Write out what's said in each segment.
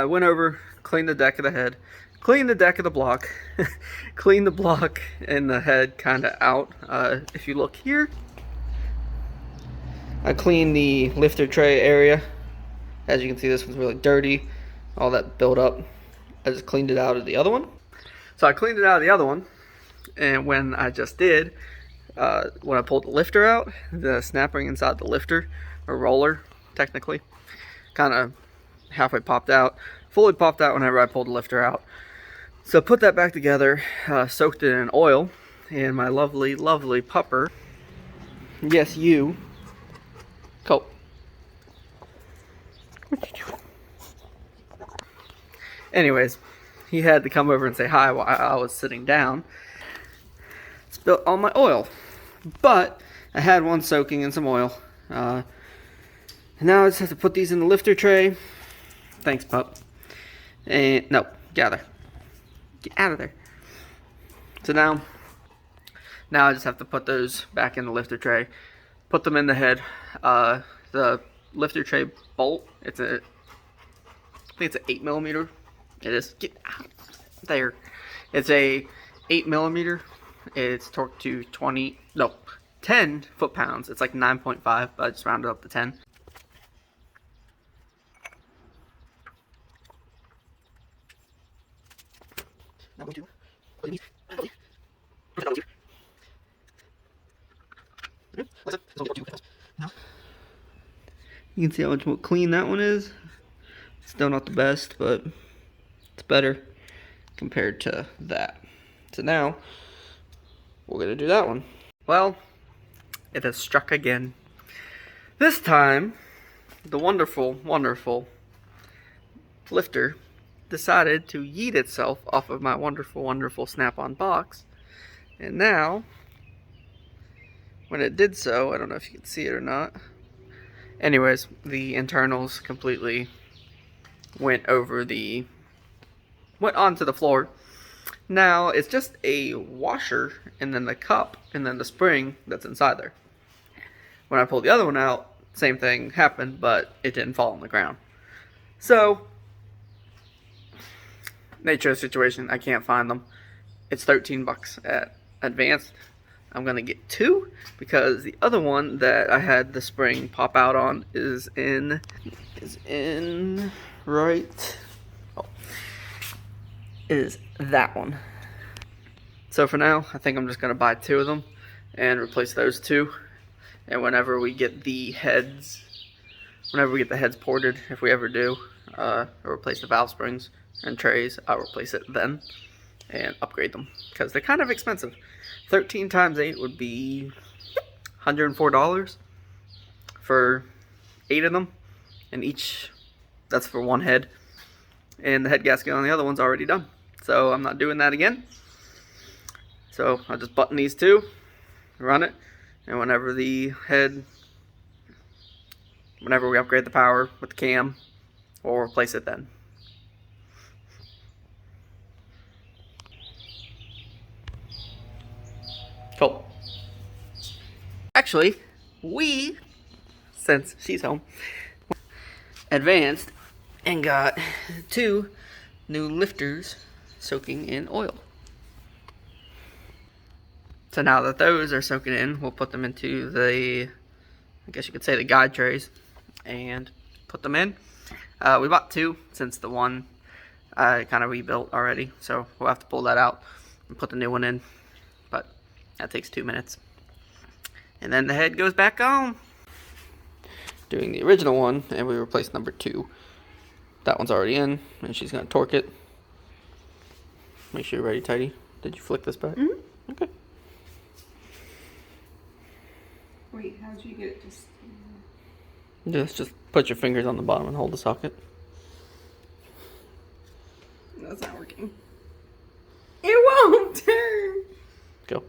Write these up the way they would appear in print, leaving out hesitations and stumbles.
Went over, cleaned the deck of the head, cleaned the deck of the block, cleaned the block and the head kind of out. If you look here, I cleaned the lifter tray area. As you can see, this one's really dirty, all that built up. I just cleaned it out of the other one. So I cleaned it out of the other one, and when I just did, when I pulled the lifter out, the snap ring inside the lifter, or roller, technically, kind of halfway popped out. Fully popped out whenever I pulled the lifter out. So put that back together, soaked it in oil, and my lovely, lovely pupper, yes, you, Colt. What you doing? Anyways, he had to come over and say hi while I was sitting down. Spilt all my oil, but I had one soaking in some oil. And now I just have to put these in the lifter tray. Thanks, pup. And no, get out of there. Get out of there. So now I just have to put those back in the lifter tray. Put them in the head. The lifter tray bolt. I think it's an 8mm. It is. Get out there. It's a 8mm. It's torqued to 10 foot-pounds. It's like 9.5, but I just rounded up to 10. Now go to you can see how much more clean that one is. Still not the best, but it's better compared to that. So now we're gonna do that one. Well, it has struck again. This time, the wonderful, wonderful lifter decided to yeet itself off of my wonderful, wonderful snap-on box. And now, when it did so, I don't know if you can see it or not. Anyways, the internals completely went onto the floor. Now, it's just a washer, and then the cup, and then the spring that's inside there. When I pulled the other one out, same thing happened, but it didn't fall on the ground. So, nature of the situation, I can't find them. It's $13 at Advanced. I'm gonna get 2 because the other one that I had the spring pop out on is in right. Oh, is that one. So for now, I think I'm just gonna buy 2 of them and replace those 2. And whenever we get the heads ported, if we ever do, or replace the valve springs and trays, I'll replace it then and upgrade them because they're kind of expensive. 13 times 8 would be $104 for 8 of them, and each, that's for one head, and the head gasket on the other one's already done, so I'm not doing that again. So I'll just button these 2, run it, and whenever we upgrade the power with the cam, we'll replace it then. Cool. Actually, since she's home, advanced and got 2 new lifters soaking in oil. So now that those are soaking in, we'll put them into the, I guess you could say, the guide trays and put them in. We bought 2 since the one I kind of rebuilt already, so we'll have to pull that out and put the new one in, but that takes 2 minutes. And then the head goes back on. Doing the original one, and we replaced number 2. That one's already in, and she's going to torque it. Make sure you're ready, tighty. Did you flick this back? Mm-hmm. Okay. Wait, how'd you get it to... Just put your fingers on the bottom and hold the socket. That's not working. It won't turn! Go.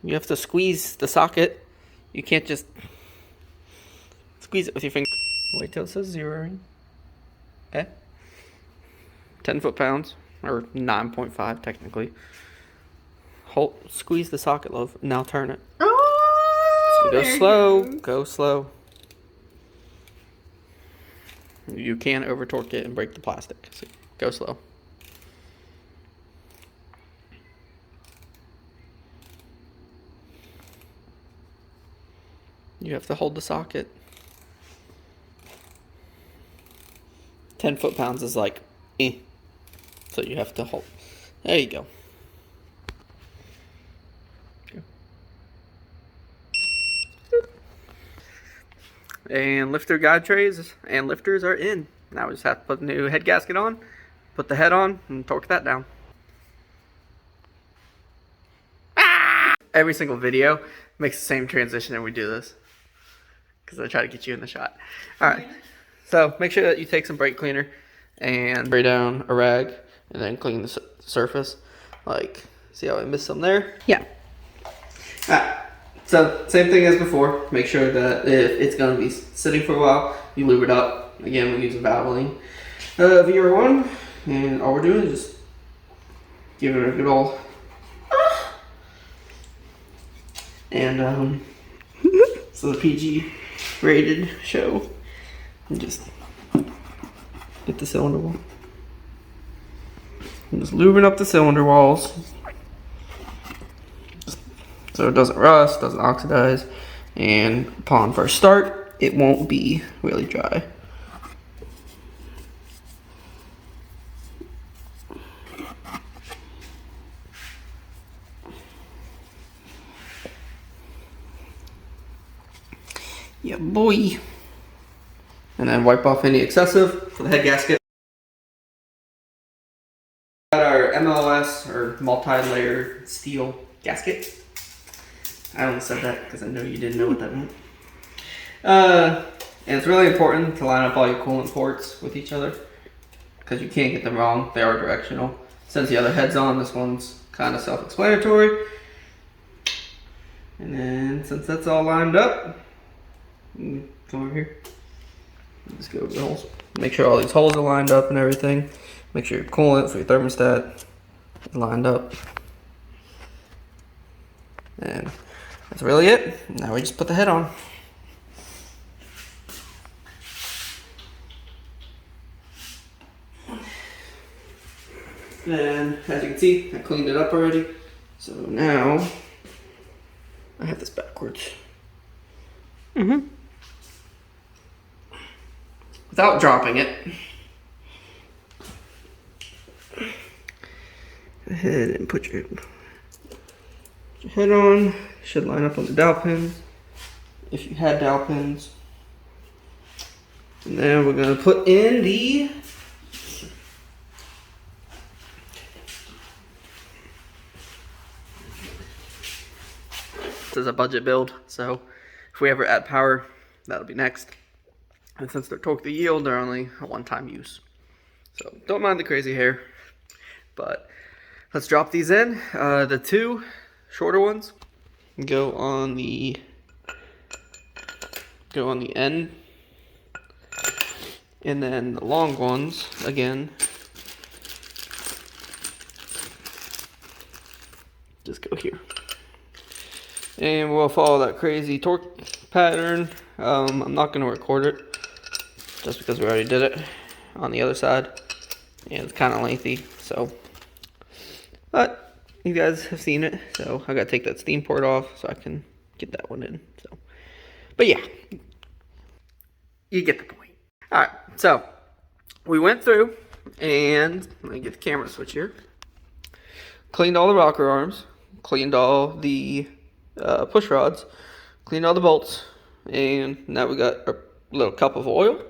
You have to squeeze the socket. You can't just squeeze it with your finger. Wait till it says 0. Okay. 10 foot-pounds, or 9.5 technically. Squeeze the socket, love. Now turn it. Oh! So go slow. Go slow. You can over torque it and break the plastic. So go slow. You have to hold the socket. 10 foot-pounds is like, so you have to hold. There you go. And lifter guide trays and lifters are in. Now we just have to put the new head gasket on, put the head on, and torque that down. Every single video makes the same transition and we do this, because I try to get you in the shot. Alright, so make sure that you take some brake cleaner and spray down a rag and then clean the surface. Like, see how I missed some there? Yeah. Alright, so same thing as before. Make sure that if it's going to be sitting for a while, you lube it up. Again, we're using Valvoline VR1, and all we're doing is just giving it a good old and so the PG rated show, and just get the cylinder wall. I'm just lubing up the cylinder walls so it doesn't rust, doesn't oxidize, and upon first start it won't be really dry. Yeah, boy. And then wipe off any excessive for the head gasket. Got our MLS, or multi-layer steel gasket. I only said that because I know you didn't know what that meant. And it's really important to line up all your coolant ports with each other, because you can't get them wrong. They are directional. Since the other head's on, this one's kind of self-explanatory. And then since that's all lined up, come over here. Just go over the holes. Make sure all these holes are lined up and everything. Make sure your coolant for your thermostat is lined up. And that's really it. Now we just put the head on. And as you can see, I cleaned it up already. So now I have this backwards. Without dropping it. Go ahead and put your head on. Should line up on the dowel pins if you had dowel pins. And then we're going to put in the this is a budget build, so if we ever add power, that'll be next. And since they're torque to yield, they're only a one-time use. So don't mind the crazy hair, but let's drop these in. The two shorter ones go on the end, and then the long ones again just go here. And we'll follow that crazy torque pattern. I'm not going to record it just because we already did it on the other side, and it's kind of lengthy. So, but you guys have seen it, so I got to take that steam port off so I can get that one in. So, but yeah, you get the point. All right, so we went through, and let me get the camera switch here. Cleaned all the rocker arms, cleaned all the push rods, cleaned all the bolts, and now we got a little cup of oil.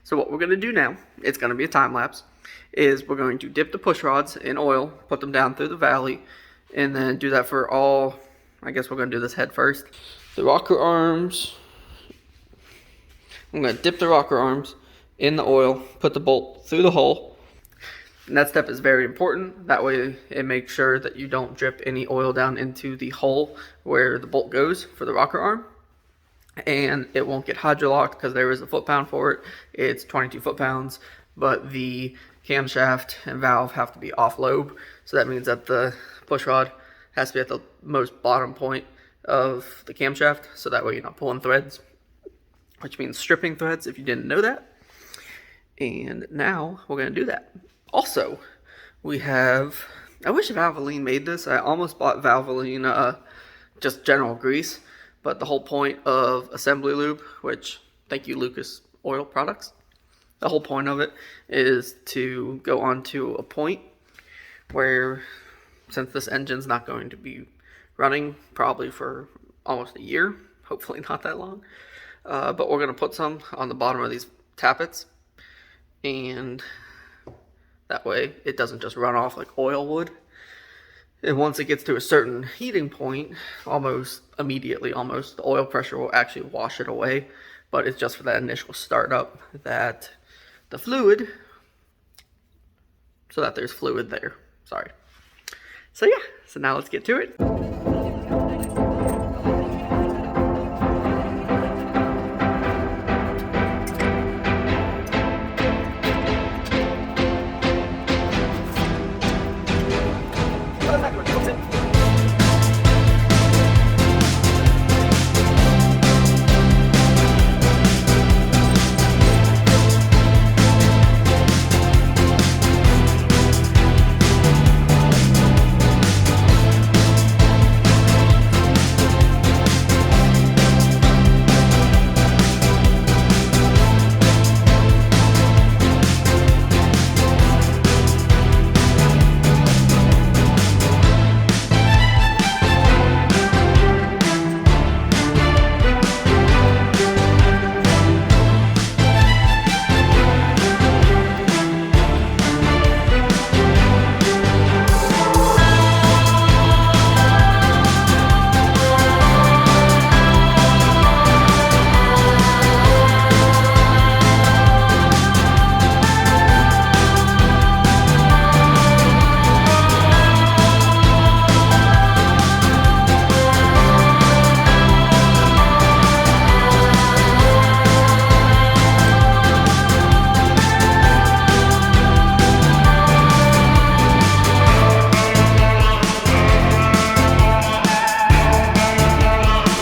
So what we're going to do now, it's going to be a time lapse, is we're going to dip the push rods in oil, put them down through the valley, and then do that for all, I guess we're going to do this head first. The rocker arms, I'm going to dip the rocker arms in the oil, put the bolt through the hole. And that step is very important. That way it makes sure that you don't drip any oil down into the hole where the bolt goes for the rocker arm. And it won't get hydrolocked because there is a foot-pound for it. It's 22 foot-pounds, but the camshaft and valve have to be off lobe. So that means that the push rod has to be at the most bottom point of the camshaft. So that way you're not pulling threads, which means stripping threads if you didn't know that. And now we're going to do that. Also, we have, I wish Valvoline made this. I almost bought Valvoline just general grease, but the whole point of assembly lube, which, thank you Lucas Oil Products, the whole point of it is to go on to a point where, since this engine's not going to be running probably for almost a year, hopefully not that long, but we're going to put some on the bottom of these tappets, and that way it doesn't just run off like oil would. And once it gets to a certain heating point, almost immediately, the oil pressure will actually wash it away. But it's just for that initial startup that the fluid, so that there's fluid there. Sorry. So yeah, so now let's get to it.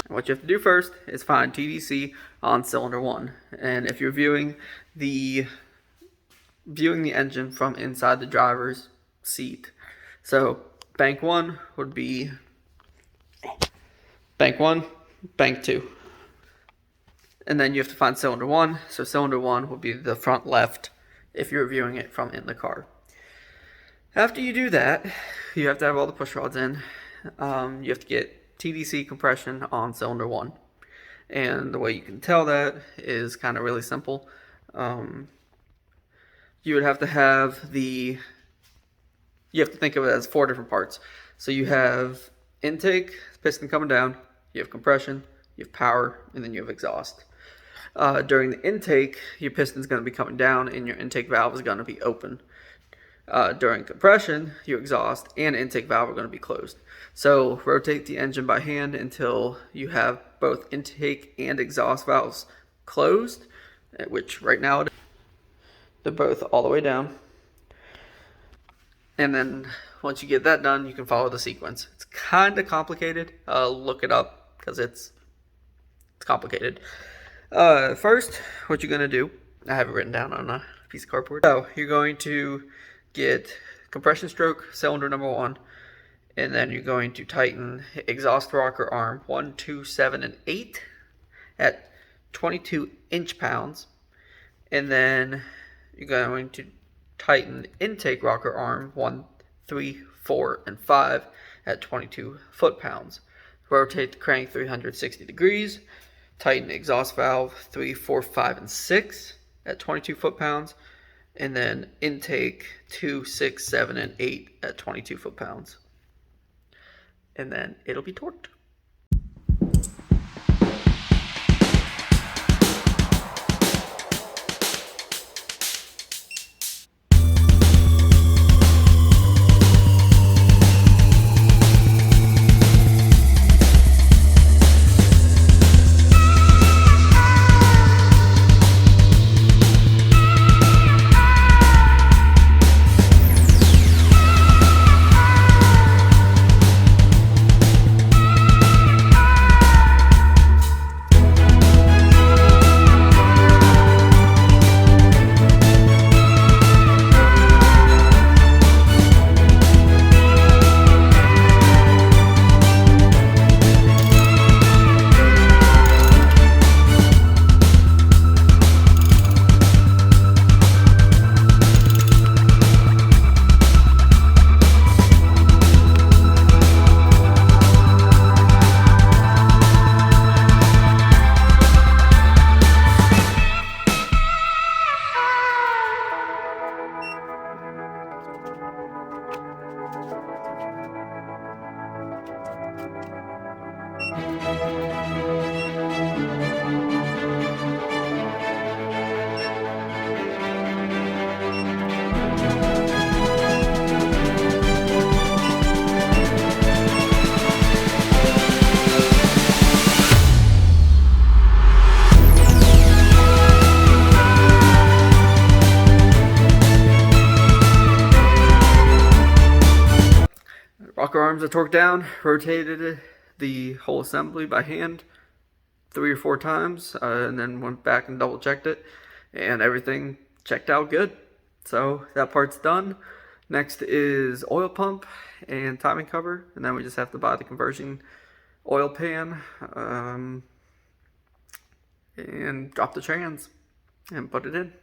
What you have to do first is find TDC on cylinder 1. And if you're viewing the viewing the engine from inside the driver's seat. So bank 1 would be bank 1, bank 2. And then you have to find cylinder 1. So cylinder 1 will be the front left if you're viewing it from in the car. After you do that, you have to have all the push rods in. You have to get Tdc compression on cylinder 1. And the way you can tell that is kind of really simple. You would have to have you have to think of it as 4 different parts. So you have intake, piston coming down, you have compression, you have power, and then you have exhaust. During the intake, your piston is going to be coming down and your intake valve is going to be open. During compression, your exhaust and intake valve are going to be closed. So rotate the engine by hand until you have both intake and exhaust valves closed, which right now they're both all the way down. And then once you get that done, you can follow the sequence. It's kind of complicated. Look it up because it's complicated. First, what you're going to do, I have it written down on a piece of cardboard. So you're going to get compression stroke, cylinder number 1, and then you're going to tighten exhaust rocker arm 1, 2, 7, and 8 at 22 inch-pounds. And then you're going to tighten intake rocker arm 1, 3, 4, and 5 at 22 foot-pounds. Rotate the crank 360 degrees. Tighten exhaust valve 3, 4, 5, and 6 at 22 foot-pounds. And then intake 2, 6, 7, and 8 at 22 foot-pounds. And then it'll be torqued. Rocker arms are torqued down, rotated the whole assembly by hand 3 or 4 times, and then went back and double checked it, and everything checked out good. So that part's done. Next is oil pump and timing cover, and then we just have to buy the conversion oil pan and drop the trans and put it in.